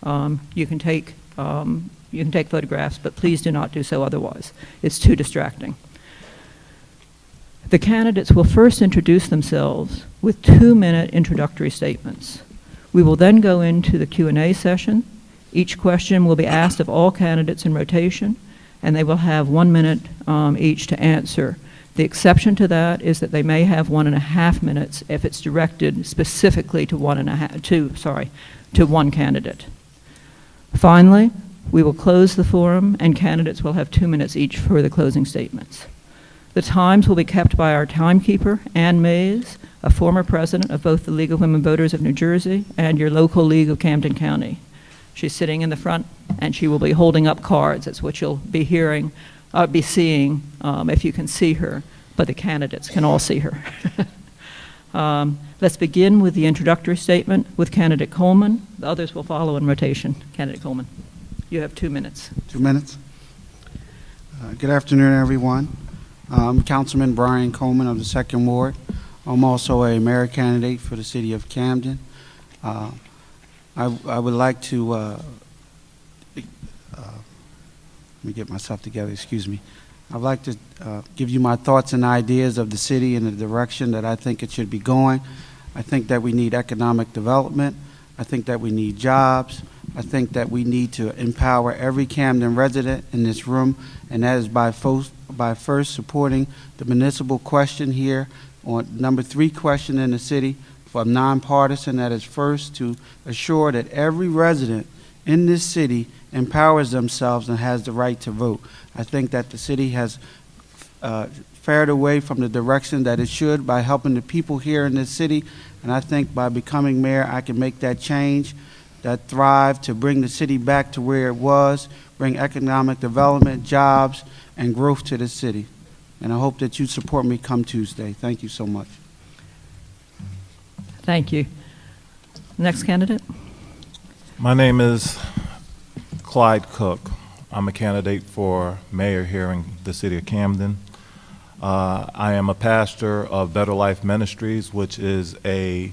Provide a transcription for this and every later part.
You can take photographs, but please do not do so otherwise. It's too distracting. The candidates will first introduce themselves with 2-minute introductory statements. We will then go into the Q&A session. Each question will be asked of all candidates in rotation, and they will have 1 minute each to answer. The exception to that is that they may have 1.5 minutes if it's directed specifically to one candidate. Finally, we will close the forum, and candidates will have 2 minutes each for the closing statements. The times will be kept by our timekeeper, Ann Mays, a former president of both the League of Women Voters of New Jersey and your local League of Camden County. She's sitting in the front, and she will be holding up cards. That's what you'll be seeing if you can see her, but the candidates can all see her. Let's begin with the introductory statement with candidate Coleman. The others will follow in rotation. Candidate Coleman, you have 2 minutes. 2 minutes. Good afternoon, everyone. I'm Councilman Brian Coleman of the 2nd Ward. I'm also a mayor candidate for the city of Camden. I would like to, let me get myself together, excuse me. I'd like to give you my thoughts and ideas of the city and the direction that I think it should be going. I think that we need economic development. I think that we need jobs. I think that we need to empower every Camden resident in this room, and that is by first supporting the municipal question here on number 3 question in the city for nonpartisan. That is first to assure that every resident in this city empowers themselves and has the right to vote. I think that the city has fared away from the direction that it should by helping the people here in this city, and I think by becoming mayor I can make that change, that thrive to bring the city back to where it was, bring economic development, jobs, and growth to the city. And I hope that you support me come Tuesday. Thank you so much. Thank you. Next candidate. My name is Clyde Cook. I'm a candidate for mayor here in the city of Camden. I am a pastor of Better Life Ministries, which is a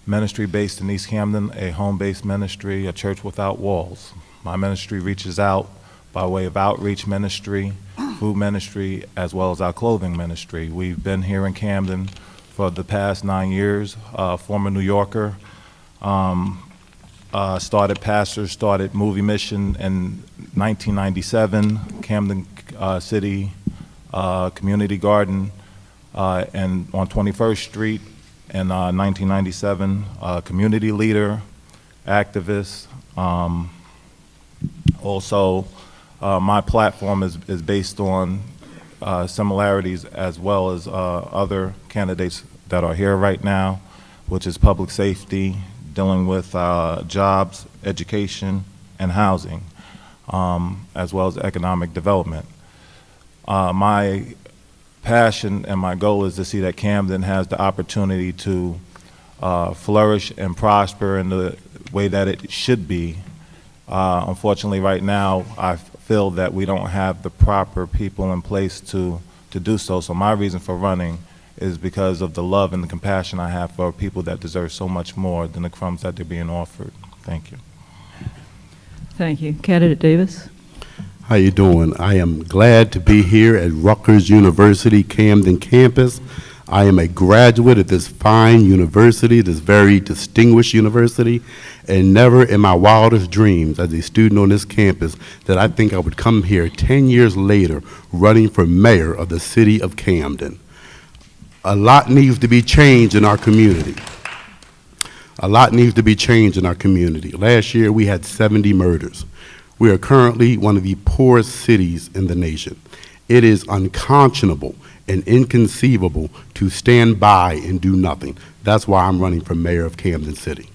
ministry based in East Camden, a home-based ministry, a church without walls. My ministry reaches out by way of outreach ministry, food ministry, as well as our clothing ministry. We've been here in Camden for the past 9 years. Former New Yorker, started Movie Mission in 1997, Camden City Community Garden, and on 21st Street in 1997, community leader, activist. Also, my platform is based on similarities as well as other candidates that are here right now, which is public safety, dealing with jobs, education, and housing, as well as economic development. My passion and my goal is to see that Camden has the opportunity to flourish and prosper in the way that it should be. Unfortunately, right now, I feel that we don't have the proper people in place to do so. So my reason for running is because of the love and the compassion I have for people that deserve so much more than the crumbs that they're being offered. Thank you. Thank you. Candidate Davis. How you doing? I am glad to be here at Rutgers University Camden campus. I am a graduate of this fine university, this very distinguished university, and never in my wildest dreams as a student on this campus that I think I would come here 10 years later running for mayor of the city of Camden. A lot needs to be changed in our community. A lot needs to be changed in our community. Last year we had 70 murders. We are currently one of the poorest cities in the nation. It is unconscionable and inconceivable to stand by and do nothing. That's why I'm running for mayor of Camden City.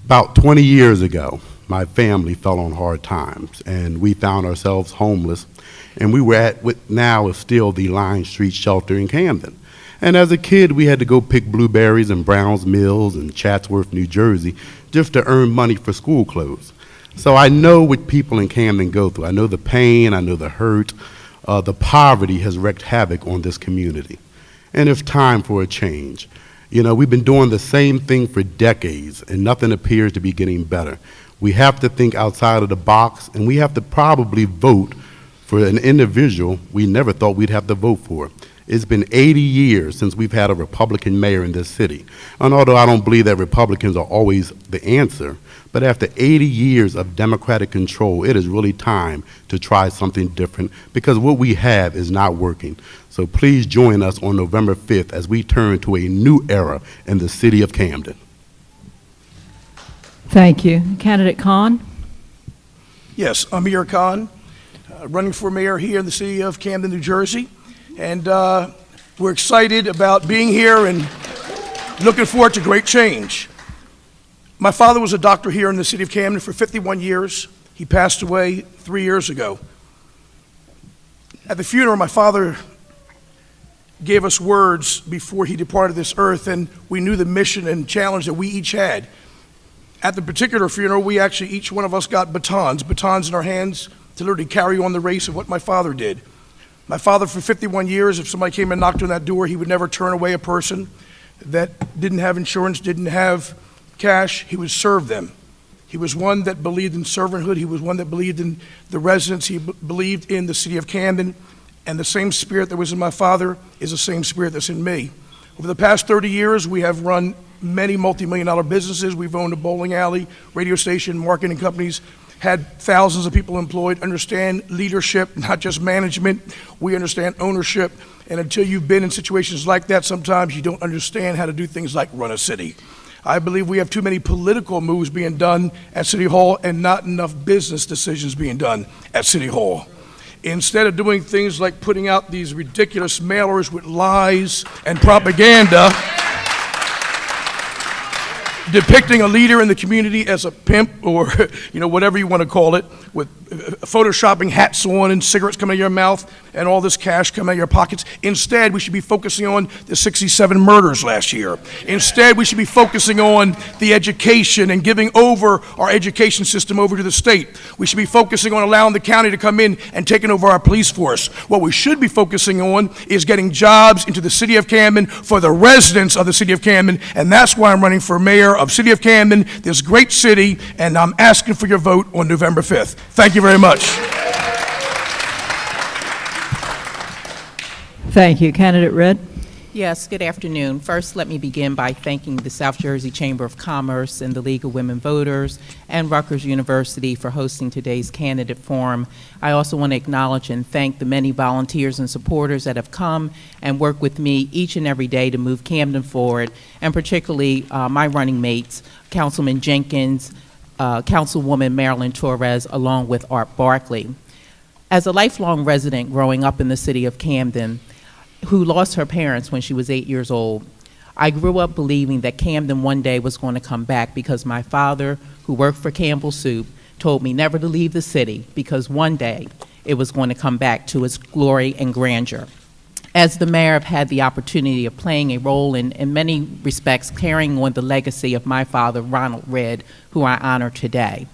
About 20 years ago, my family fell on hard times and we found ourselves homeless, and we were at what now is still the Line Street Shelter in Camden. And as a kid, we had to go pick blueberries in Browns Mills and Chatsworth, New Jersey, just to earn money for school clothes. So I know what people in Camden go through. I know the pain, I know the hurt. The poverty has wreaked havoc on this community. And it's time for a change. You know, we've been doing the same thing for decades, and nothing appears to be getting better. We have to think outside of the box, and we have to probably vote for an individual we never thought we'd have to vote for. It's been 80 years since we've had a Republican mayor in this city. And although I don't believe that Republicans are always the answer, but after 80 years of Democratic control, it is really time to try something different because what we have is not working. So please join us on November 5th as we turn to a new era in the city of Camden. Thank you. Candidate Khan? Yes, Amir Khan, running for mayor here in the city of Camden, New Jersey. And we're excited about being here and looking forward to great change. My father was a doctor here in the city of Camden for 51 years. He passed away 3 years ago. At the funeral, my father gave us words before he departed this earth, and we knew the mission and challenge that we each had. At the particular funeral, we actually, each one of us got batons in our hands to literally carry on the race of what my father did. My father, for 51 years, if somebody came and knocked on that door, he would never turn away a person that didn't have insurance, didn't have cash. He would serve them. He was one that believed in servanthood. He was one that believed in the residents. He believed in the city of Camden. And the same spirit that was in my father is the same spirit that's in me. Over the past 30 years, we have run many multi-million-dollar businesses. We've owned a bowling alley, radio station, marketing companies, had thousands of people employed, understand leadership, not just management. We understand ownership. And until you've been in situations like that, sometimes you don't understand how to do things like run a city. I believe we have too many political moves being done at City Hall and not enough business decisions being done at City Hall. Instead of doing things like putting out these ridiculous mailers with lies and propaganda, depicting a leader in the community as a pimp or whatever you want to call it, with photoshopping hats on and cigarettes coming out of your mouth and all this cash coming out of your pockets. Instead, we should be focusing on the 67 murders last year. Instead, we should be focusing on the education and giving over our education system over to the state. We should be focusing on allowing the county to come in and taking over our police force. What we should be focusing on is getting jobs into the city of Camden for the residents of the city of Camden, and that's why I'm running for mayor of City of Camden, this great city, and I'm asking for your vote on November 5th. Thank you very much. Thank you. Candidate Redd? Yes, good afternoon. First, let me begin by thanking the South Jersey Chamber of Commerce and the League of Women Voters and Rutgers University for hosting today's candidate forum. I also want to acknowledge and thank the many volunteers and supporters that have come and work with me each and every day to move Camden forward, and particularly my running mates, Councilman Jenkins, Councilwoman Marilyn Torres, along with Art Barkley. As a lifelong resident growing up in the city of Camden, who lost her parents when she was 8 years old, I grew up believing that Camden one day was going to come back because my father, who worked for Campbell Soup, told me never to leave the city because one day it was going to come back to its glory and grandeur. As the mayor, I've had the opportunity of playing a role in many respects carrying on the legacy of my father, Ronald Redd, who I honor today.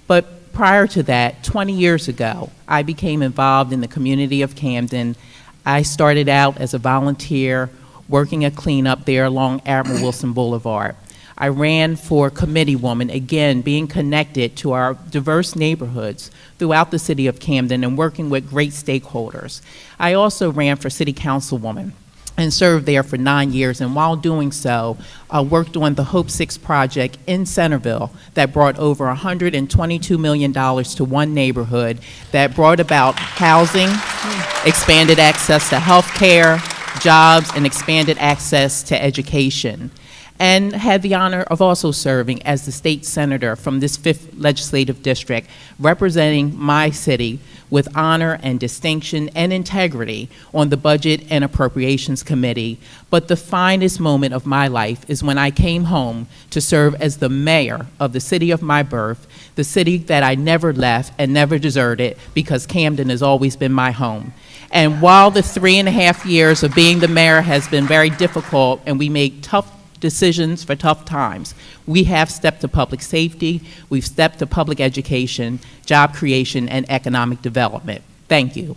But prior to that, 20 years ago, I became involved in the community of Camden. I started out as a volunteer working a cleanup there along Admiral Wilson Boulevard. I ran for committee woman, again, being connected to our diverse neighborhoods throughout the city of Camden and working with great stakeholders. I also ran for city councilwoman and served there for 9 years, and while doing so, worked on the Hope 6 project in Centerville that brought over $122 million to one neighborhood, that brought about housing, expanded access to health care, jobs, and expanded access to education. And had the honor of also serving as the state senator from this 5th legislative district, representing my city with honor and distinction and integrity on the Budget and Appropriations Committee. But the finest moment of my life is when I came home to serve as the mayor of the city of my birth, the city that I never left and never deserted, because Camden has always been my home. And while the 3.5 years of being the mayor has been very difficult and we made tough decisions for tough times, we have stepped to public safety, we've stepped to public education, job creation, and economic development. Thank you.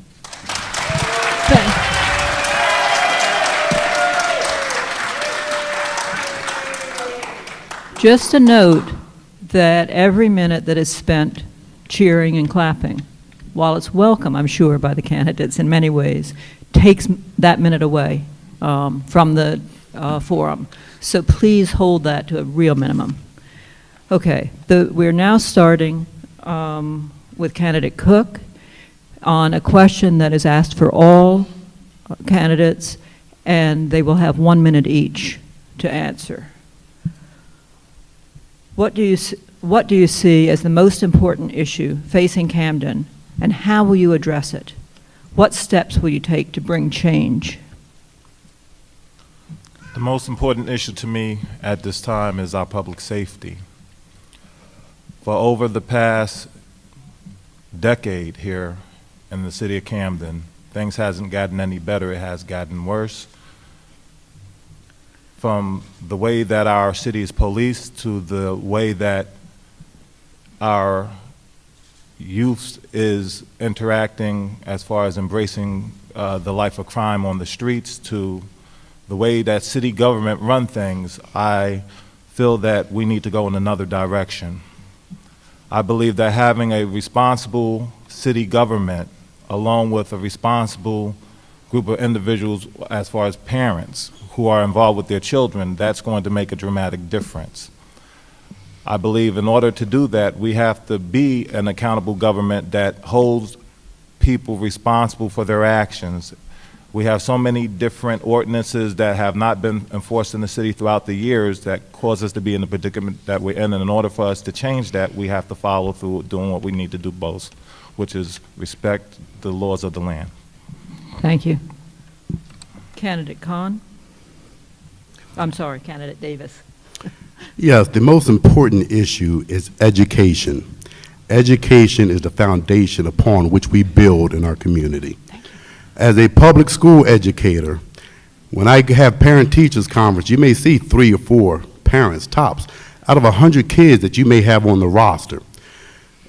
Just a note that every minute that is spent cheering and clapping, while it's welcome, I'm sure, by the candidates in many ways, takes that minute away from the forum. So please hold that to a real minimum. Okay, we're now starting with candidate Cook on a question that is asked for all candidates, and they will have 1 minute each to answer. What do you see as the most important issue facing Camden, and how will you address it? What steps will you take to bring change? The most important issue to me at this time is our public safety. For over the past decade here in the city of Camden, things hasn't gotten any better, it has gotten worse. From the way that our city is policed to the way that our youth is interacting as far as embracing the life of crime on the streets, to the way that city government run things, I feel that we need to go in another direction. I believe that having a responsible city government along with a responsible group of individuals as far as parents who are involved with their children, that's going to make a dramatic difference. I believe in order to do that, we have to be an accountable government that holds people responsible for their actions. We have so many different ordinances that have not been enforced in the city throughout the years that cause us to be in the predicament that we're in. And in order for us to change that, we have to follow through doing what we need to do most, which is respect the laws of the land. Thank you. Candidate Khan? I'm sorry, Candidate Davis. Yes, the most important issue is education. Education is the foundation upon which we build in our community. As a public school educator, when I have parent-teachers conference, you may see 3 or 4 parents, tops, out of 100 kids that you may have on the roster.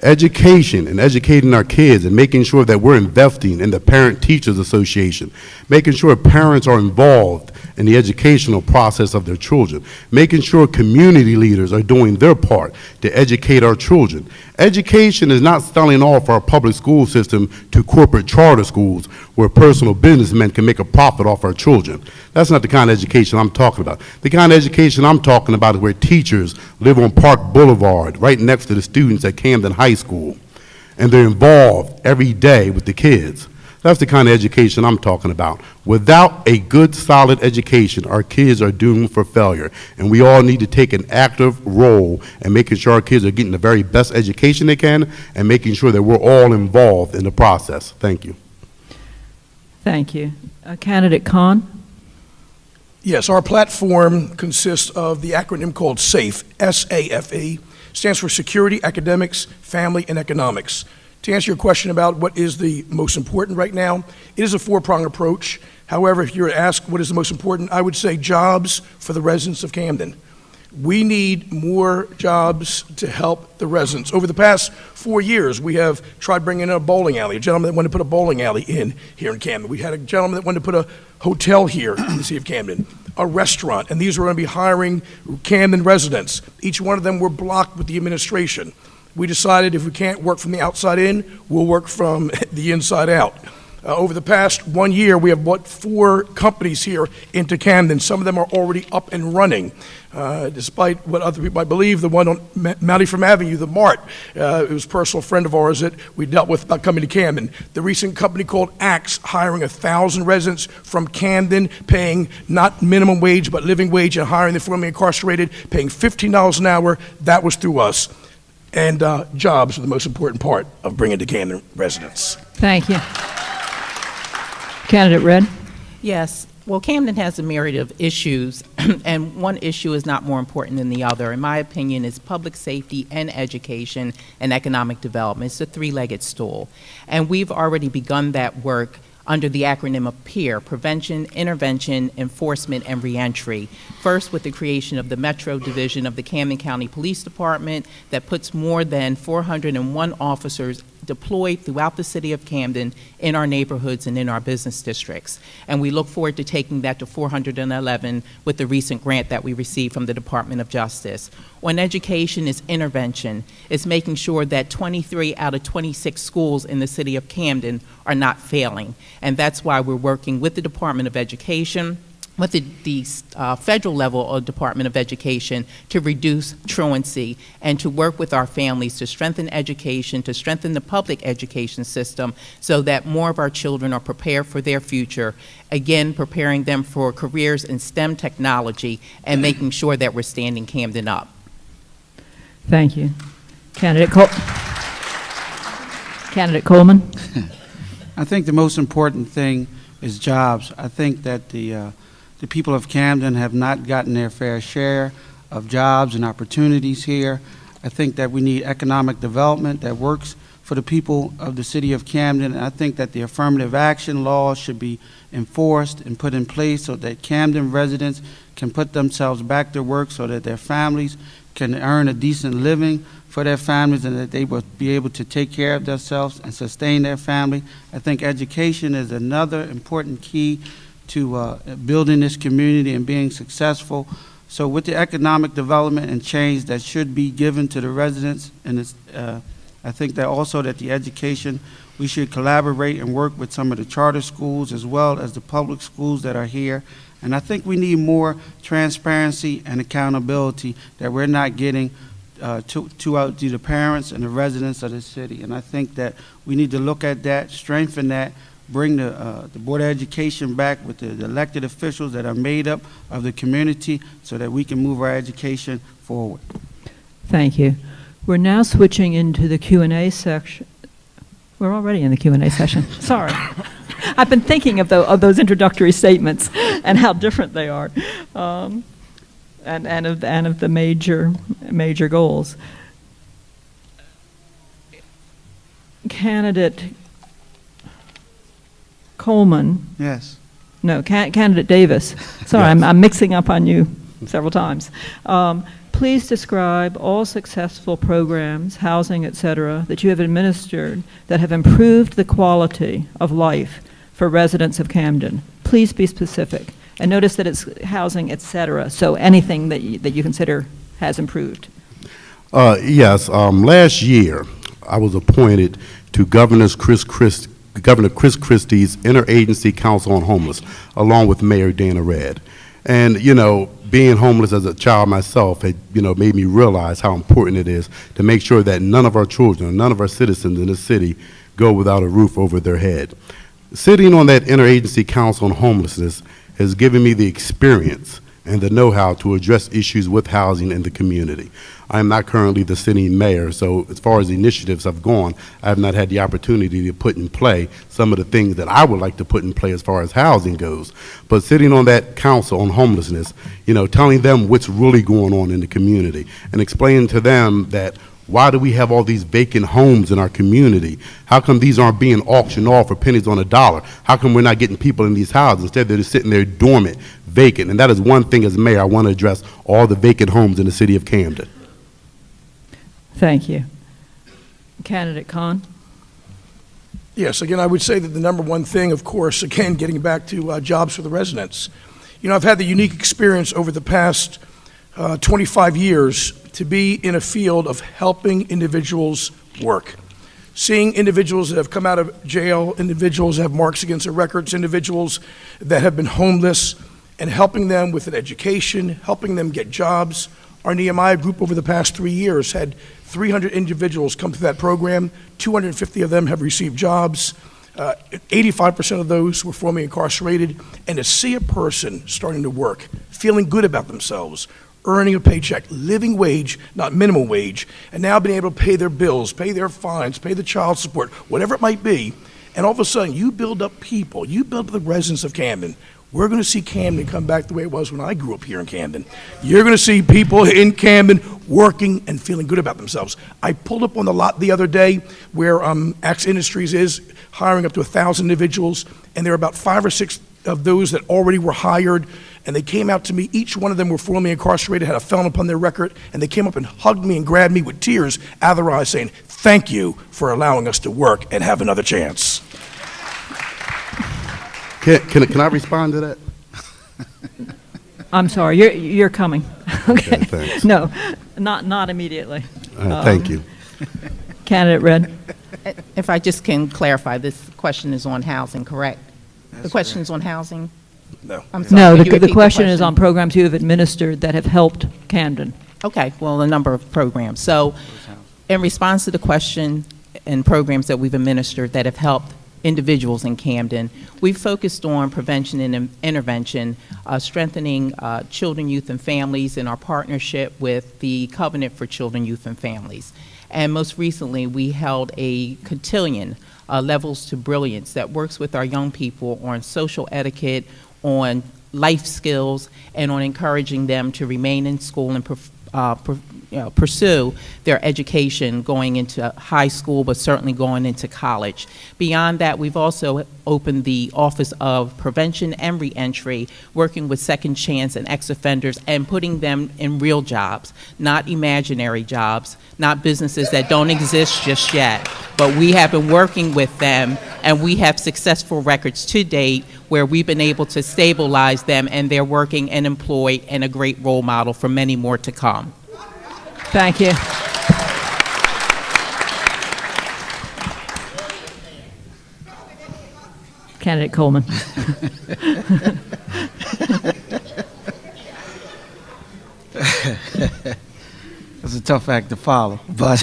Education and educating our kids and making sure that we're investing in the Parent-Teachers Association, making sure parents are involved in the educational process of their children, making sure community leaders are doing their part to educate our children. Education is not selling off our public school system to corporate charter schools where personal businessmen can make a profit off our children. That's not the kind of education I'm talking about. The kind of education I'm talking about is where teachers live on Park Boulevard, right next to the students at Camden High School, and they're involved every day with the kids. That's the kind of education I'm talking about. Without a good, solid education, our kids are doomed for failure, and we all need to take an active role in making sure our kids are getting the very best education they can and making sure that we're all involved in the process. Thank you. Thank you. Candidate Khan? Yes, our platform consists of the acronym called SAFE, S-A-F-E, stands for Security, Academics, Family, and Economics. To answer your question about what is the most important right now, it is a 4-pronged approach. However, if you're asked what is the most important, I would say jobs for the residents of Camden. We need more jobs to help the residents. Over the past 4 years, we have tried bringing in a bowling alley, a gentleman that wanted to put a bowling alley in here in Camden. We had a gentleman that wanted to put a hotel here in the city of Camden, a restaurant, and these were going to be hiring Camden residents. Each one of them were blocked with the administration. We decided if we can't work from the outside in, we'll work from the inside out. Over the past 1 year, we have brought 4 companies here into Camden. Some of them are already up and running. Despite what other people might believe, the one on Mountford Avenue, the Mart, it was a personal friend of ours that we dealt with about coming to Camden. The recent company called Axe, hiring 1,000 residents from Camden, paying not minimum wage, but living wage, and hiring the formerly incarcerated, paying $15 an hour. That was through us. And jobs are the most important part of bringing to Camden residents. Thank you. Candidate Red? Yes. Well, Camden has a myriad of issues, and one issue is not more important than the other. In my opinion, it's public safety and education and economic development. It's a 3-legged stool. And we've already begun that work under the acronym of PEER, Prevention, Intervention, Enforcement, and Reentry. First, with the creation of the Metro Division of the Camden County Police Department that puts more than 401 officers deployed throughout the city of Camden in our neighborhoods and in our business districts. And we look forward to taking that to 411 with the recent grant that we received from the Department of Justice. On education is intervention. It's making sure that 23 out of 26 schools in the city of Camden are not failing. And that's why we're working with the Department of Education, with the federal level of Department of Education, to reduce truancy and to work with our families to strengthen education, to strengthen the public education system so that more of our children are prepared for their future, again, preparing them for careers in STEM technology and making sure that we're standing Camden up. Thank you. Candidate Coleman? I think the most important thing is jobs. I think that the people of Camden have not gotten their fair share of jobs and opportunities here. I think that we need economic development that works for the people of the city of Camden. And I think that the affirmative action laws should be enforced and put in place so that Camden residents can put themselves back to work, so that their families can earn a decent living for their families, and that they will be able to take care of themselves and sustain their family. I think education is another important key to building this community and being successful. So with the economic development and change that should be given to the residents, and I think that also that the education, we should collaborate and work with some of the charter schools as well as the public schools that are here. And I think we need more transparency and accountability that we're not getting to the parents and the residents of the city. And I think that we need to look at that, strengthen that, bring the Board of Education back with the elected officials that are made up of the community so that we can move our education forward. Thank you. We're now switching into the Q&A section. We're already in the Q&A session. Sorry. I've been thinking of those introductory statements and how different they are, and of the major goals. Candidate Coleman. Yes. No, Candidate Davis. Sorry, Yes. I'm mixing up on you several times. Please describe all successful programs, housing, et cetera, that you have administered that have improved the quality of life for residents of Camden. Please be specific. And notice that it's housing, et cetera, so anything that you consider has improved. Yes, last year I was appointed to Governor Chris Christie's Interagency Council on Homeless, along with Mayor Dana Redd. And, you know, being homeless as a child myself had, made me realize how important it is to make sure that none of our children, none of our citizens in this city go without a roof over their head. Sitting on that Interagency Council on Homelessness has given me the experience and the know-how to address issues with housing in the community. I am not currently the city mayor, so as far as initiatives have gone, I have not had the opportunity to put in play some of the things that I would like to put in play as far as housing goes. But sitting on that council on homelessness, telling them what's really going on in the community and explaining to them that why do we have all these vacant homes in our community? How come these aren't being auctioned off for pennies on a dollar? How come we're not getting people in these houses? Instead, they're just sitting there dormant, vacant. And that is one thing as mayor I want to address, all the vacant homes in the city of Camden. Thank you. Candidate Khan? Yes, again, I would say that the number one thing, of course, again, getting back to jobs for the residents. I've had the unique experience over the past 25 years to be in a field of helping individuals work. Seeing individuals that have come out of jail, individuals that have marks against their records, individuals that have been homeless, and helping them with an education, helping them get jobs. Our Nehemiah group over the past 3 years had 300 individuals come through that program. 250 of them have received jobs. 85% of those were formerly incarcerated. And to see a person starting to work, feeling good about themselves, earning a paycheck, living wage, not minimum wage, and now being able to pay their bills, pay their fines, pay the child support, whatever it might be, and all of a sudden you build up people, you build up the residents of Camden. We're going to see Camden come back the way it was when I grew up here in Camden. You're going to see people in Camden working and feeling good about themselves. I pulled up on the lot the other day where Axe Industries is hiring up to 1,000 individuals, and there are about 5 or 6 of those that already were hired, and they came out to me. Each one of them were formerly incarcerated, had a felon upon their record, and they came up and hugged me and grabbed me with tears out of their eyes saying, "Thank you for allowing us to work and have another chance." Can I respond to that? I'm sorry, you're coming. Okay, thanks. No, not immediately. Thank you. Candidate Red. If I just can clarify, this question is on housing, correct? The question is on housing? No. I'm sorry, No, could you the repeat question is on programs you have administered that have helped Camden. Okay, well, a number of programs. So in response to the question and programs that we've administered that have helped individuals in Camden, we've focused on prevention and intervention, strengthening children, youth, and families in our partnership with the Covenant for Children, Youth, and Families. And most recently, we held a cotillion, Levels to Brilliance, that works with our young people on social etiquette, on life skills, and on encouraging them to remain in school and pursue their education going into high school, but certainly going into college. Beyond that, we've also opened the Office of Prevention and Reentry, working with second chance and ex-offenders and putting them in real jobs, not imaginary jobs, not businesses that don't exist just yet. But we have been working with them, and we have successful records to date where we've been able to stabilize them, and they're working and employed and a great role model for many more to come. Thank you. Candidate Coleman. It's a tough act to follow, but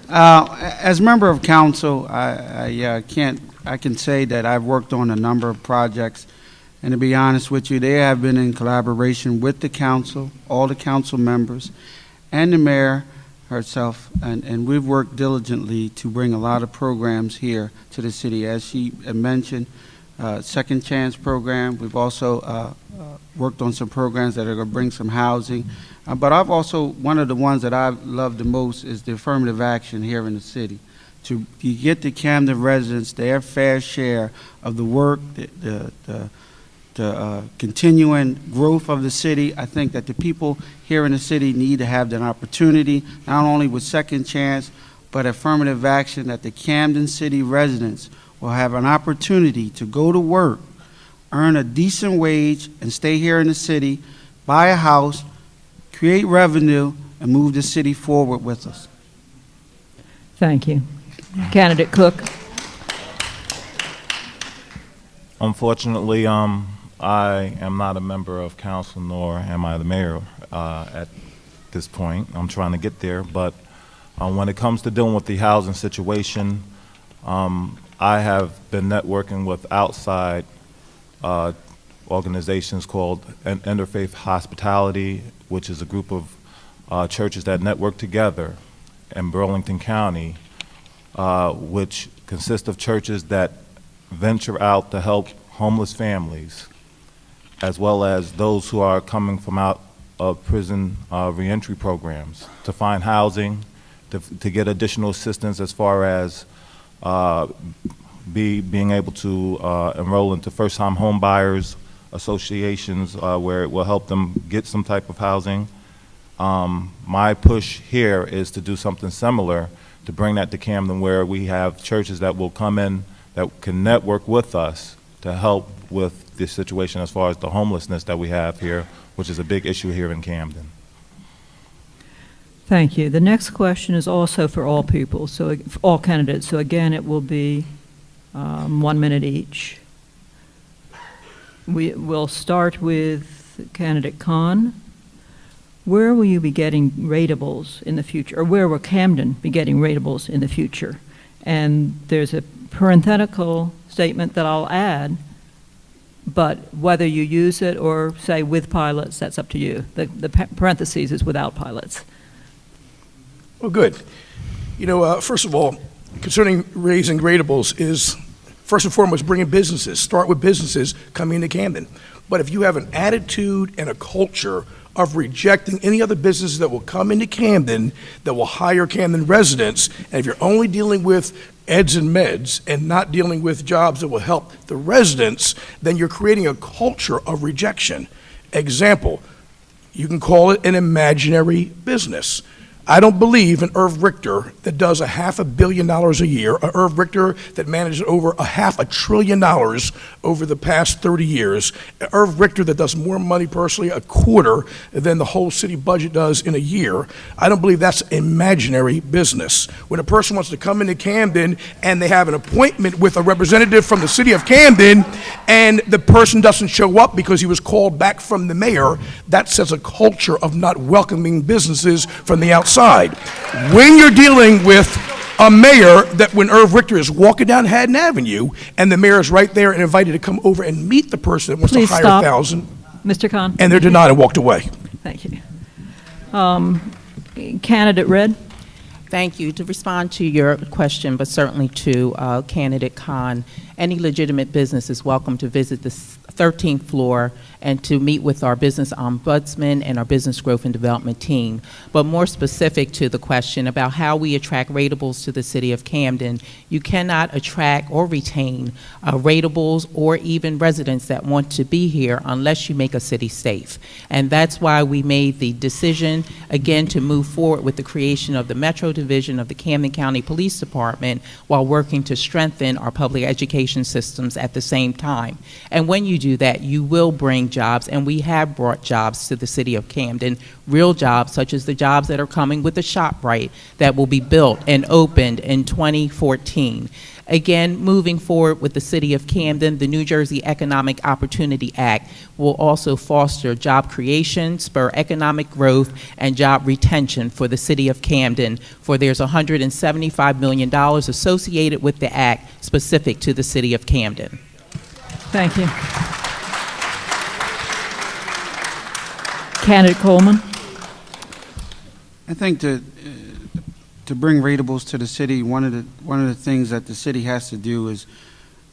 as member of council, I can say that I've worked on a number of projects, and to be honest with you, they have been in collaboration with the council, all the council members, and the mayor herself, and we've worked diligently to bring a lot of programs here to the city. As she mentioned, Second Chance program, we've also worked on some programs that are going to bring some housing. But I've also, one of the ones that I love the most is the affirmative action here in the city. To get the Camden residents their fair share of the work, the continuing growth of the city. I think that the people here in the city need to have that opportunity, not only with Second Chance, but affirmative action, that the Camden City residents will have an opportunity to go to work, earn a decent wage, and stay here in the city, buy a house, create revenue, and move the city forward with us. Thank you. Candidate Cook. Unfortunately, I am not a member of council, nor am I the mayor at this point. I'm trying to get there, but when it comes to dealing with the housing situation, I have been networking with outside organizations called Interfaith Hospitality, which is a group of churches that network together in Burlington County, which consist of churches that venture out to help homeless families, as well as those who are coming from out of prison reentry programs, to find housing, to get additional assistance as far as being able to enroll into first-time home buyers associations where it will help them get some type of housing. My push here is to do something similar, to bring that to Camden, where we have churches that will come in that can network with us to help with this situation as far as the homelessness that we have here, which is a big issue here in Camden. Thank you. The next question is also for all people, so for all candidates. So again, it will be 1 minute each. We will start with candidate Khan. Where will you be getting ratables in the future, or where will Camden be getting ratables in the future? And there's a parenthetical statement that I'll add, but whether you use it or say with pilots, that's up to you. The parentheses is without pilots. Well, good. You know, first of all, concerning raising ratables is, first and foremost, bringing businesses. Start with businesses coming into Camden. But if you have an attitude and a culture of rejecting any other businesses that will come into Camden, that will hire Camden residents, and if you're only dealing with eds and meds and not dealing with jobs that will help the residents, then you're creating a culture of rejection. Example, you can call it an imaginary business. I don't believe in Irv Richter that does $500 million a year, a Irv Richter that manages over $500 billion over the past 30 years, a Irv Richter that does more money personally a quarter than the whole city budget does in a year. I don't believe that's imaginary business. When a person wants to come into Camden and they have an appointment with a representative from the city of Camden and the person doesn't show up because he was called back from the mayor, that sets a culture of not welcoming businesses from the outside. When you're dealing with a mayor that when Irv Richter is walking down Haddon Avenue and the mayor is right there and invited to come over and meet the person that wants Please to hire stop. 1,000, Mr. Khan? and they're denied and walked away. Thank you. Candidate Red? Thank you. To respond to your question, but certainly to Candidate Khan, any legitimate business is welcome to visit the 13th floor and to meet with our business ombudsman and our business growth and development team. But more specific to the question about how we attract ratables to the city of Camden, you cannot attract or retain ratables or even residents that want to be here unless you make a city safe. And that's why we made the decision, again, to move forward with the creation of the Metro Division of the Camden County Police Department while working to strengthen our public education systems at the same time. And when you do that, you will bring jobs, and we have brought jobs to the city of Camden, real jobs such as the jobs that are coming with the ShopRite that will be built and opened in 2014. Again, moving forward with the city of Camden, the New Jersey Economic Opportunity Act will also foster job creation, spur economic growth, and job retention for the city of Camden, for there's $175 million associated with the act specific to the city of Camden. Thank you. Candidate Coleman? I think to bring ratables to the city, one of the things that the city has to do is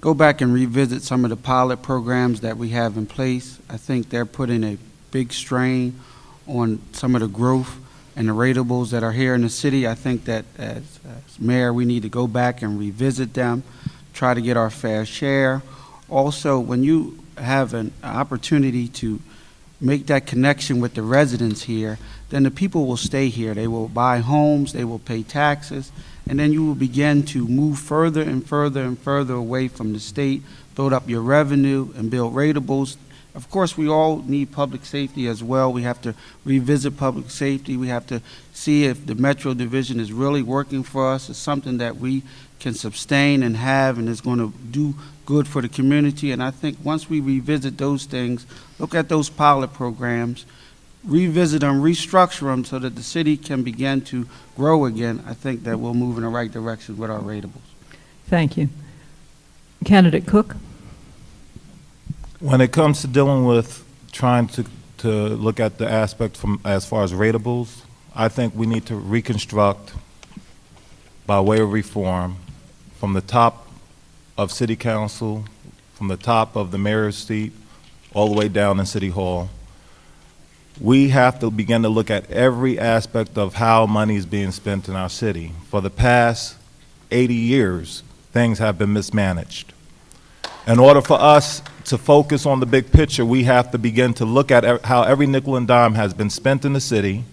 go back and revisit some of the pilot programs that we have in place. I think they're putting a big strain on some of the growth and the ratables that are here in the city. I think that as mayor, we need to go back and revisit them, try to get our fair share. Also, when you have an opportunity to make that connection with the residents here, then the people will stay here. They will buy homes, they will pay taxes, and then you will begin to move further and further and further away from the state, build up your revenue, and build ratables. Of course, we all need public safety as well. We have to revisit public safety. We have to see if the Metro Division is really working for us. It's something that we can sustain and have and is going to do good for the community. And I think once we revisit those things, look at those pilot programs, revisit them, restructure them so that the city can begin to grow again, I think that we'll move in the right direction with our ratables. Thank you. Candidate Cook? When it comes to dealing with trying to look at the aspect from as far as ratables, I think we need to reconstruct by way of reform from the top of City Council, from the top of the mayor's seat, all the way down in City Hall. We have to begin to look at every aspect of how money is being spent in our city. For the past 80 years, things have been mismanaged. In order for us to focus on the big picture, we have to begin to look at how every nickel and dime has been spent in the city,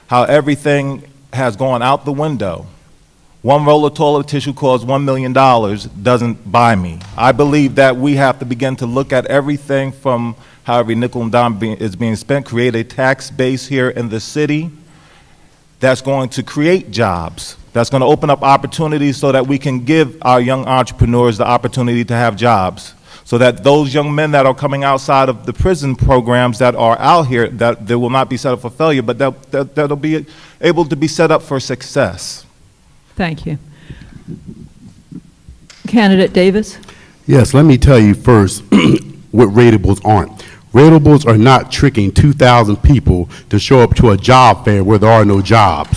how everything has gone out the window. One roll of toilet tissue costs $1 million, doesn't buy me. I believe that we have to begin to look at everything from how every nickel and dime is being spent, create a tax base here in the city that's going to create jobs, that's going to open up opportunities so that we can give our young entrepreneurs the opportunity to have jobs, so that those young men that are coming outside of the prison programs that are out here, that they will not be set up for failure, but that'll be able to be set up for success. Thank you. Candidate Davis? Yes, let me tell you first what ratables aren't. Ratables are not tricking 2,000 people to show up to a job fair where there are no jobs.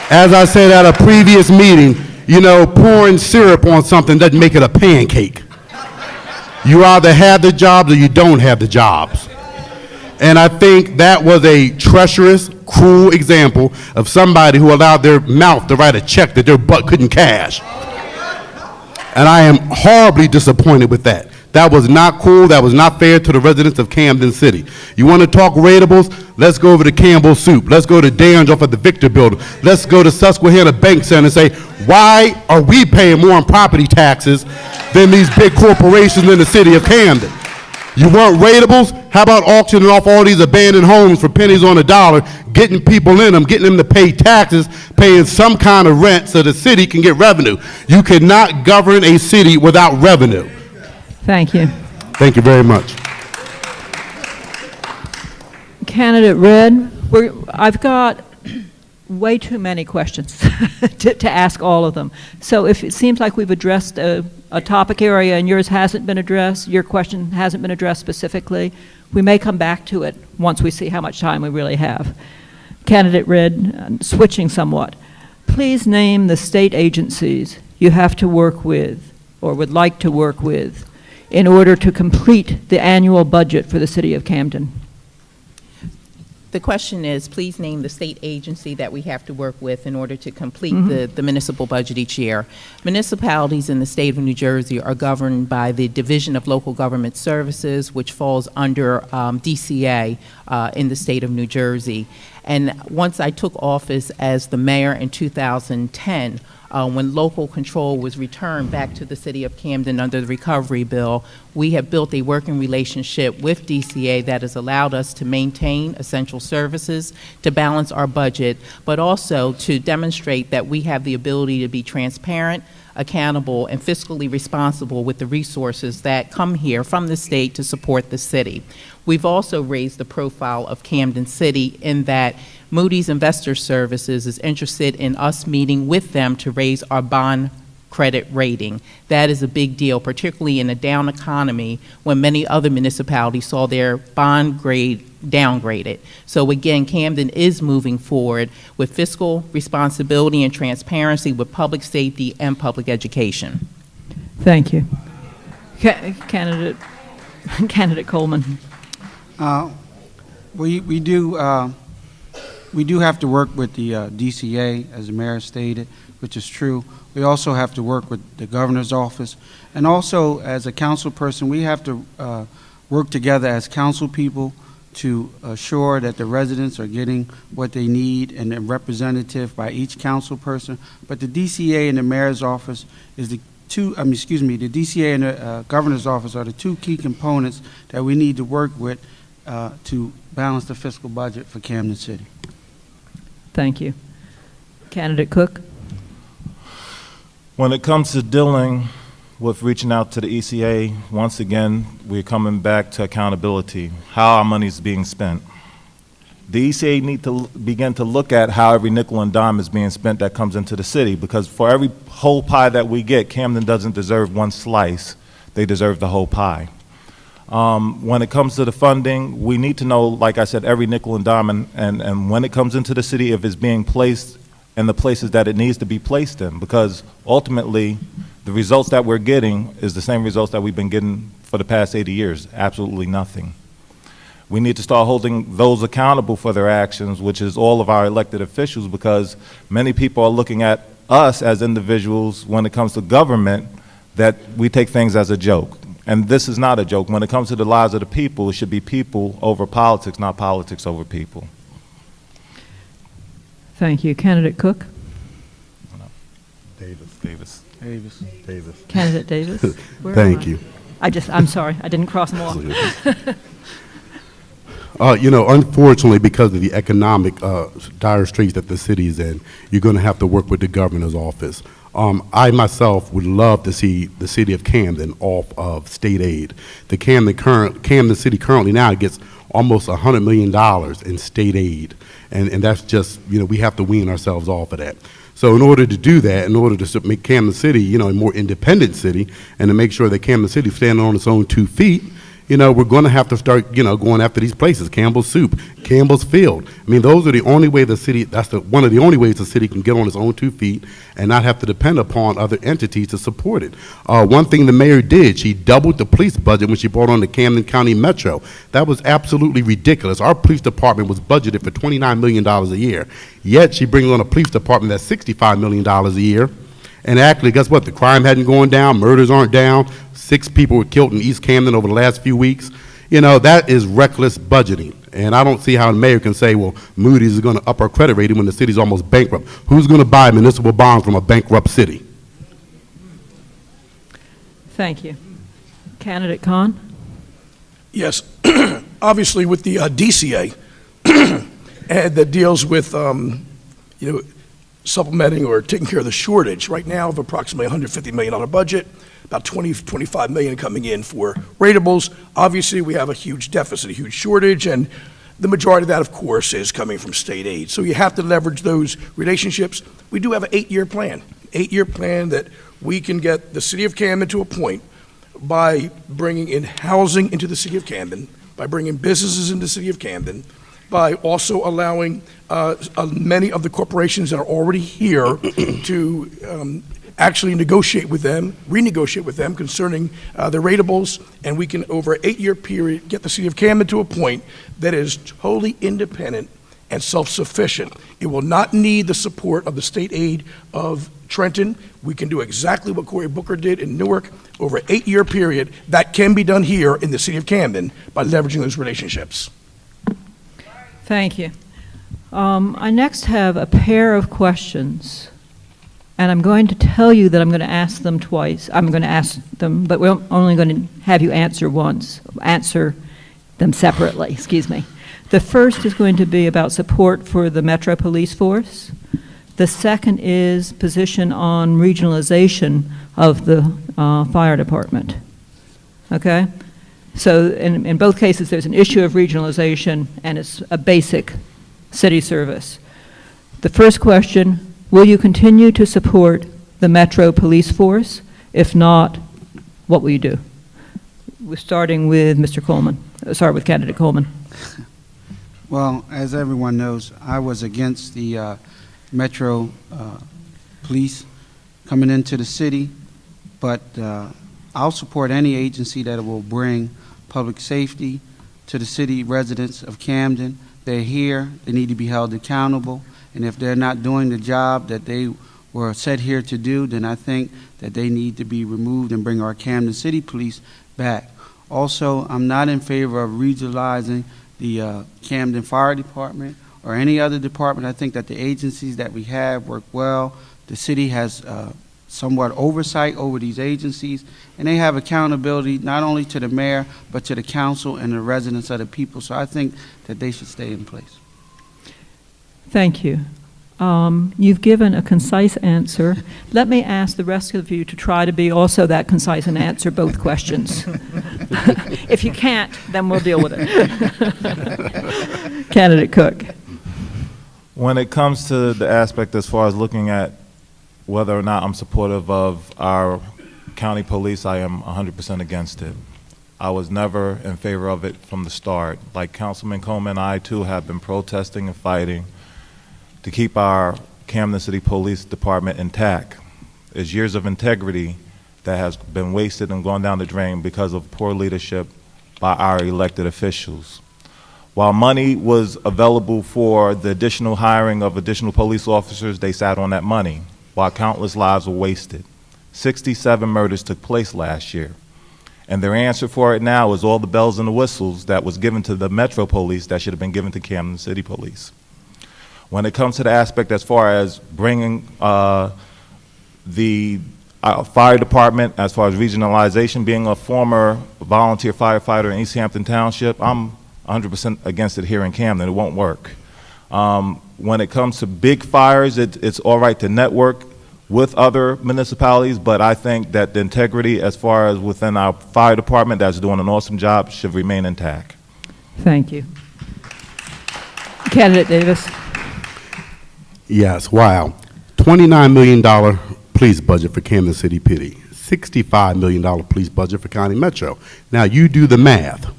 As I said at a previous meeting, you know, pouring syrup on something doesn't make it a pancake. You either have the jobs or you don't have the jobs. And I think that was a treacherous, cruel example of somebody who allowed their mouth to write a check that their butt couldn't cash. And I am horribly disappointed with that. That was not cool. That was not fair to the residents of Camden City. You want to talk ratables? Let's go over to Campbell Soup. Let's go to Dan's off at the Victor Building. Let's go to Susquehanna Bank Center and say, why are we paying more on property taxes than these big corporations in the city of Camden? You want ratables? How about auctioning off all these abandoned homes for pennies on a dollar, getting people in them, getting them to pay taxes, paying some kind of rent so the city can get revenue? You cannot govern a city without revenue. Thank you. Thank you very much. Candidate Red, I've got way too many questions to ask all of them. So if it seems like we've addressed a topic area and yours hasn't been addressed, your question hasn't been addressed specifically, we may come back to it once we see how much time we really have. Candidate Red, switching somewhat, please name the state agencies you have to work with or would like to work with in order to complete the annual budget for the city of Camden. The question is, please name the state agency that we have to work with in order to complete the municipal budget each year. Municipalities in the state of New Jersey are governed by the Division of Local Government Services, which falls under DCA in the state of New Jersey. And once I took office as the mayor in 2010, when local control was returned back to the city of Camden under the recovery bill, we have built a working relationship with DCA that has allowed us to maintain essential services, to balance our budget, but also to demonstrate that we have the ability to be transparent, accountable, and fiscally responsible with the resources that come here from the state to support the city. We've also raised the profile of Camden City in that Moody's Investor Services is interested in us meeting with them to raise our bond credit rating. That is a big deal, particularly in a down economy when many other municipalities saw their bond grade downgraded. So again, Camden is moving forward with fiscal responsibility and transparency with public safety and public education. Thank you. Candidate Coleman. We do have to work with the DCA, as the mayor stated, which is true. We also have to work with the governor's office. And also, as a council person, we have to work together as council people to assure that the residents are getting what they need and a representative by each council person. But the DCA and the mayor's office is the the DCA and the governor's office are the two key components that we need to work with to balance the fiscal budget for Camden City. Thank you. Candidate Cook. When it comes to dealing with reaching out to the ECA, once again, we're coming back to accountability, how our money is being spent. The ECA need to begin to look at how every nickel and dime is being spent that comes into the city, because for every whole pie that we get, Camden doesn't deserve one slice, they deserve the whole pie. When it comes to the funding, we need to know, like I said, every nickel and dime, and when it comes into the city, if it's being placed in the places that it needs to be placed in, because ultimately, the results that we're getting is the same results that we've been getting for the past 80 years, absolutely nothing. We need to start holding those accountable for their actions, which is all of our elected officials, because many people are looking at us as individuals when it comes to government, that we take things as a joke. And this is not a joke. When it comes to the lives of the people, it should be people over politics, not politics over people. Thank you. Candidate Cook. Davis. Candidate Davis. Where am Thank I? you. I'm sorry, I didn't cross them off. You know, unfortunately, because of the economic dire straits that the city is in, you're going to have to work with the governor's office. I myself would love to see the city of Camden off of state aid. The Camden City currently now gets almost $100 million in state aid, and that's just, you know, we have to wean ourselves off of that. So in order to do that, in order to make Camden City, you know, a more independent city, and to make sure that Camden City is standing on its own 2 feet, we're going to have to start, going after these places, Campbell's Soup, Campbell's Field. I mean, those are the only way the city, one of the only ways the city can get on its own 2 feet and not have to depend upon other entities to support it. One thing the mayor did, she doubled the police budget when she brought on the Camden County Metro. That was absolutely ridiculous. Our police department was budgeted for $29 million a year, yet she brings on a police department that's $65 million a year. And actually, guess what? The crime hadn't gone down, murders aren't down. 6 people were killed in East Camden over the last few weeks. That is reckless budgeting. And I don't see how the mayor can say, well, Moody's is going to up our credit rating when the city's almost bankrupt. Who's going to buy municipal bonds from a bankrupt city? Thank you. Candidate Khan? Yes, obviously with the DCA and that deals with, supplementing or taking care of the shortage right now of approximately $150 million budget, about $25 million coming in for ratables. Obviously, we have a huge deficit, a huge shortage, and the majority of that, of course, is coming from state aid. So you have to leverage those relationships. We do have an 8-year plan, that we can get the city of Camden to a point by bringing in housing into the city of Camden, by bringing businesses into the city of Camden, by also allowing many of the corporations that are already here to actually negotiate with them, renegotiate with them concerning the ratables, and we can, over an 8-year period, get the city of Camden to a point that is totally independent and self-sufficient. It will not need the support of the state aid of Trenton. We can do exactly what Cory Booker did in Newark over an 8-year period. That can be done here in the city of Camden by leveraging those relationships. Thank you. I next have a pair of questions, and I'm going to tell you that I'm going to ask them twice. I'm going to ask them, but we're only going to have you answer once. Answer them separately, excuse me. The first is going to be about support for the Metro Police Force. The second is position on regionalization of the fire department. Okay? So in both cases, there's an issue of regionalization, and it's a basic city service. The first question, will you continue to support the Metro Police Force? If not, what will you do? We're starting with Mr. Coleman. Sorry, with candidate Coleman. Well, as everyone knows, I was against the Metro Police coming into the city, but I'll support any agency that will bring public safety to the city residents of Camden. They're here, they need to be held accountable, and if they're not doing the job that they were set here to do, then I think that they need to be removed and bring our Camden City Police back. Also, I'm not in favor of regionalizing the Camden Fire Department or any other department. I think that the agencies that we have work well. The city has somewhat oversight over these agencies, and they have accountability not only to the mayor, but to the council and the residents of the people. So I think that they should stay in place. Thank you. You've given a concise answer. Let me ask the rest of you to try to be also that concise and answer both questions. If you can't, then we'll deal with it. Candidate Cook. When it comes to the aspect as far as looking at whether or not I'm supportive of our county police, I am 100% against it. I was never in favor of it from the start. Like Councilman Coleman, I too have been protesting and fighting to keep our Camden City Police Department intact. There's years of integrity that has been wasted and gone down the drain because of poor leadership by our elected officials. While money was available for the additional hiring of additional police officers, they sat on that money while countless lives were wasted. 67 murders took place last year. And their answer for it now is all the bells and the whistles that was given to the Metro Police that should have been given to Camden City Police. When it comes to the aspect as far as bringing the fire department, as far as regionalization, being a former volunteer firefighter in East Hampton Township, I'm 100% against it here in Camden. It won't work. When it comes to big fires, it's all right to network with other municipalities, but I think that the integrity as far as within our fire department that's doing an awesome job should remain intact. Thank you. Candidate Davis. Yes, wow. $29 million police budget for Camden City PD. $65 million police budget for County Metro. Now, you do the math.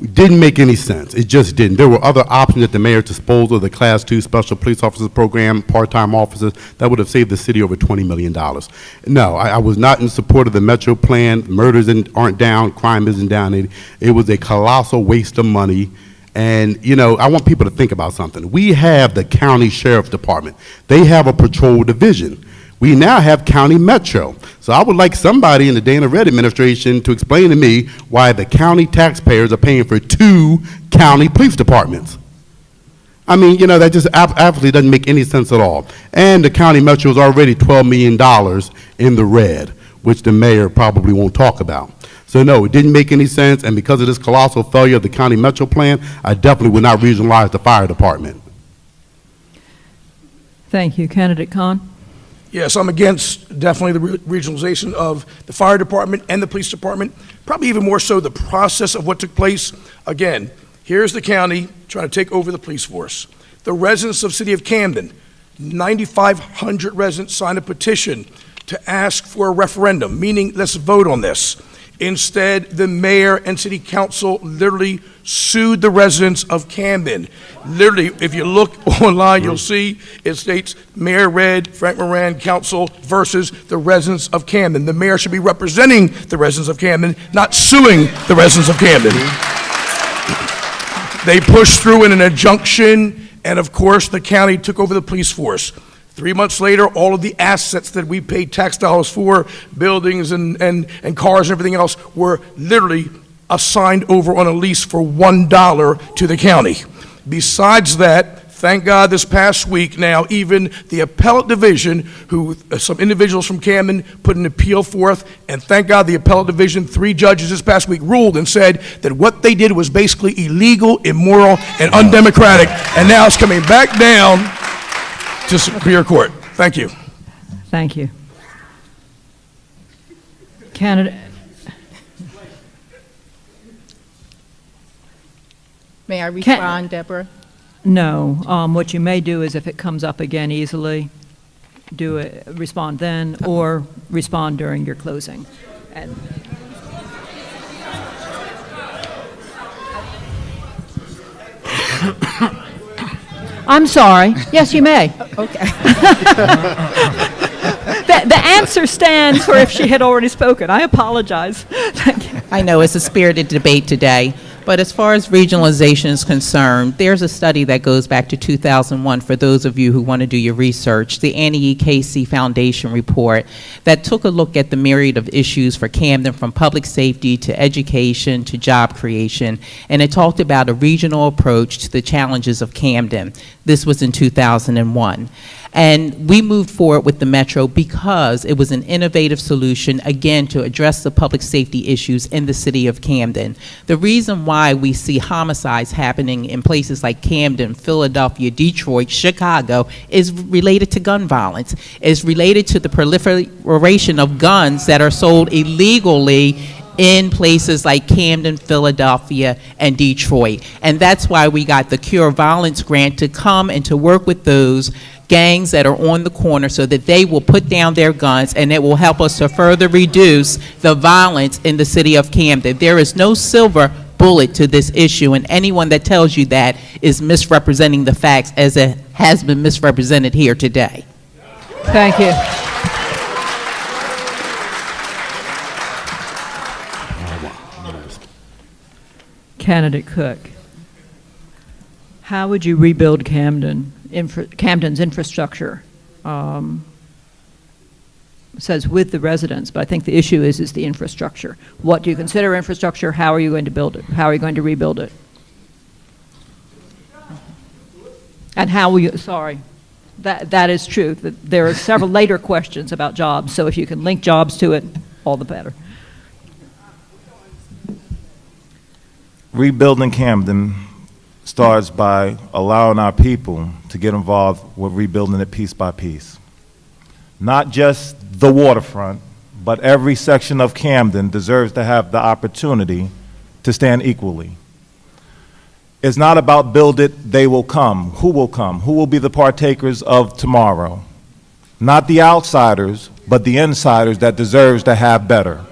It didn't make any sense. It just didn't. There were other options at the mayor's disposal, the Class 2 Special Police Officers Program, part-time officers, that would have saved the city over $20 million. No, I was not in support of the Metro plan. Murders aren't down, crime isn't down. It was a colossal waste of money. And, you know, I want people to think about something. We have the county sheriff's department. They have a patrol division. We now have County Metro. So I would like somebody in the Dana Red administration to explain to me why the county taxpayers are paying for 2 county police departments. I mean, you know, that just absolutely doesn't make any sense at all. And the County Metro is already $12 million in the red, which the mayor probably won't talk about. So no, it didn't make any sense, and because of this colossal failure of the County Metro plan, I definitely would not regionalize the fire department. Thank you. Candidate Khan? Yes, I'm against definitely the regionalization of the fire department and the police department, probably even more so the process of what took place. Again, here's the county trying to take over the police force. The residents of the city of Camden, 9,500 residents signed a petition to ask for a referendum, meaning let's vote on this. Instead, the mayor and city council literally sued the residents of Camden. Literally, if you look online, you'll see it states Mayor Red, Frank Moran, council versus the residents of Camden. The mayor should be representing the residents of Camden, not suing the residents of Camden. They pushed through in an injunction, and of course, the county took over the police force. 3 months later, all of the assets that we paid tax dollars for, buildings and cars and everything else, were literally assigned over on a lease for $1 to the county. Besides that, thank God this past week now, even the appellate division, who some individuals from Camden put an appeal forth, and thank God the appellate division, 3 judges this past week ruled and said that what they did was basically illegal, immoral, and undemocratic, and now it's coming back down to Superior Court. Thank you. Thank you. Candidate, May I respond, Deborah? no. What you may do is if it comes up again easily, respond then, or respond during your closing. And I'm sorry. Yes, you may. Okay. The answer stands for if she had already spoken. I apologize. Thank you. I know it's a spirited debate today, but as far as regionalization is concerned, there's a study that goes back to 2001 for those of you who want to do your research, the Annie E. Casey Foundation report that took a look at the myriad of issues for Camden, from public safety to education to job creation, and it talked about a regional approach to the challenges of Camden. This was in 2001. And we moved forward with the Metro because it was an innovative solution, again, to address the public safety issues in the city of Camden. The reason why we see homicides happening in places like Camden, Philadelphia, Detroit, Chicago is related to gun violence. It's related to the proliferation of guns that are sold illegally in places like Camden, Philadelphia, and Detroit. And that's why we got the Cure Violence Grant to come and to work with those gangs that are on the corner so that they will put down their guns, and it will help us to further reduce the violence in the city of Camden. There is no silver bullet to this issue, and anyone that tells you that is misrepresenting the facts as it has been misrepresented here today. Thank you. Candidate Cook, how would you rebuild Camden's infrastructure? It says with the residents, but I think the issue is the infrastructure. What do you consider infrastructure? How are you going to build it? How are you going to rebuild it? And how will you, sorry, that is true. There are several later questions about jobs, so if you can link jobs to it, all the better. Rebuilding Camden starts by allowing our people to get involved with rebuilding it piece by piece. Not just the waterfront, but every section of Camden deserves to have the opportunity to stand equally. It's not about build it, they will come. Who will come? Who will be the partakers of tomorrow? Not the outsiders but the insiders that deserves to have better.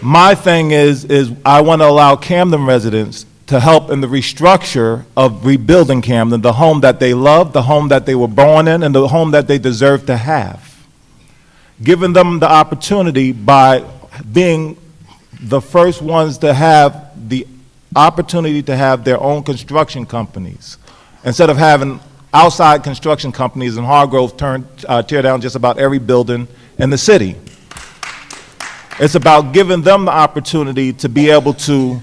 My thing is I want to allow Camden residents to help in the restructure of rebuilding Camden, the home that they love, the home that they were born in, and the home that they deserve to have. Giving them the opportunity by being the first ones to have the opportunity to have their own construction companies. Instead of having outside construction companies in Hargrove tear down just about every building in the city. It's about giving them the opportunity to be able to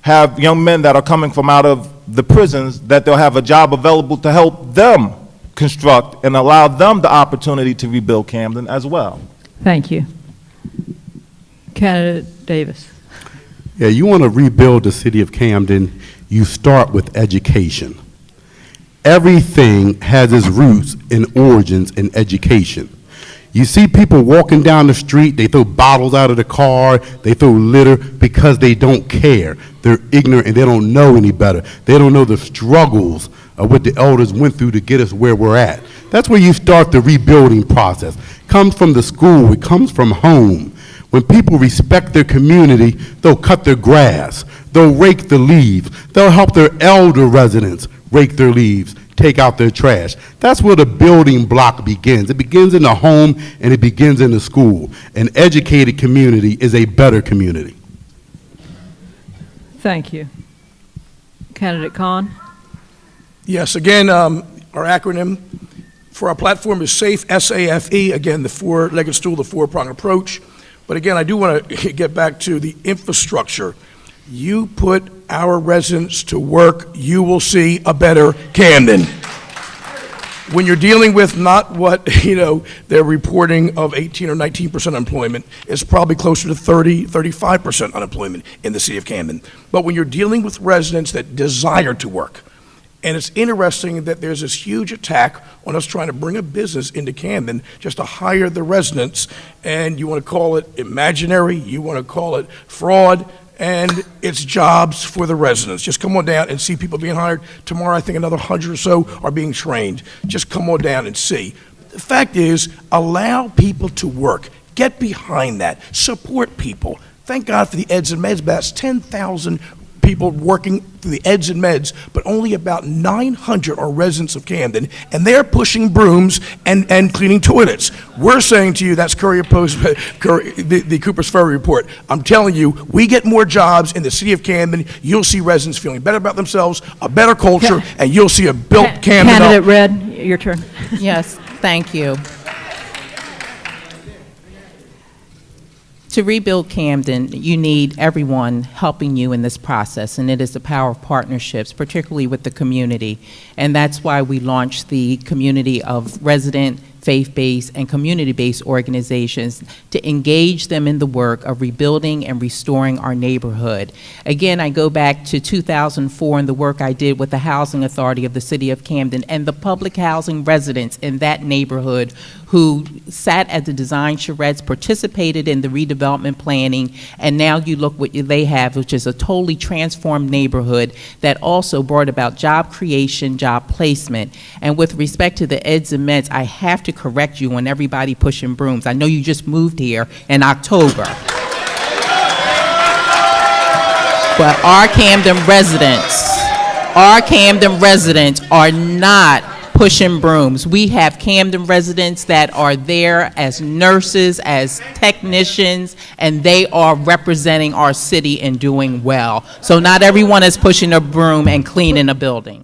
have young men that are coming from out of the prisons, that they'll have a job available to help them construct and allow them the opportunity to rebuild Camden as well. Thank you. Candidate Davis. Yeah, you want to rebuild the city of Camden, you start with education. Everything has its roots and origins in education. You see people walking down the street, they throw bottles out of the car, they throw litter because they don't care. They're ignorant and they don't know any better. They don't know the struggles of what the elders went through to get us where we're at. That's where you start the rebuilding process. It comes from the school, it comes from home. When people respect their community, they'll cut their grass, they'll rake the leaves, they'll help their elder residents rake their leaves, take out their trash. That's where the building block begins. It begins in the home and it begins in the school. An educated community is a better community. Thank you. Candidate Kahn. Yes, again, our acronym for our platform is SAFE, S-A-F-E, again, the four-legged stool, the four-prong approach. But again, I do want to get back to the infrastructure. You put our residents to work, you will see a better Camden. When you're dealing with not what, they're reporting of 18 or 19% unemployment, it's probably closer to 30, 35% unemployment in the city of Camden. But when you're dealing with residents that desire to work, and it's interesting that there's this huge attack on us trying to bring a business into Camden just to hire the residents, and you want to call it imaginary, you want to call it fraud, and it's jobs for the residents. Just come on down and see people being hired. Tomorrow, I think another 100 or so are being trained. Just come on down and see. The fact is, allow people to work. Get behind that. Support people. Thank God for the eds and meds, but that's 10,000 people working through the eds and meds, but only about 900 are residents of Camden, and they're pushing brooms and cleaning toilets. We're saying to you, that's the Cooper's Ferry report. I'm telling you, we get more jobs in the city of Camden, you'll see residents feeling better about themselves, a better culture, and you'll see a built Camden. Candidate Red, your turn. Yes, thank you. To rebuild Camden, you need everyone helping you in this process, and it is the power of partnerships, particularly with the community. And that's why we launched the community of resident, faith-based, and community-based organizations to engage them in the work of rebuilding and restoring our neighborhood. Again, I go back to 2004 and the work I did with the Housing Authority of the City of Camden and the public housing residents in that neighborhood who sat at the design charrettes, participated in the redevelopment planning, and now you look what they have, which is a totally transformed neighborhood that also brought about job creation, job placement. And with respect to the eds and meds, I have to correct you on everybody pushing brooms. I know you just moved here in October. But our Camden residents are not pushing brooms. We have Camden residents that are there as nurses, as technicians, and they are representing our city and doing well. So not everyone is pushing a broom and cleaning a building.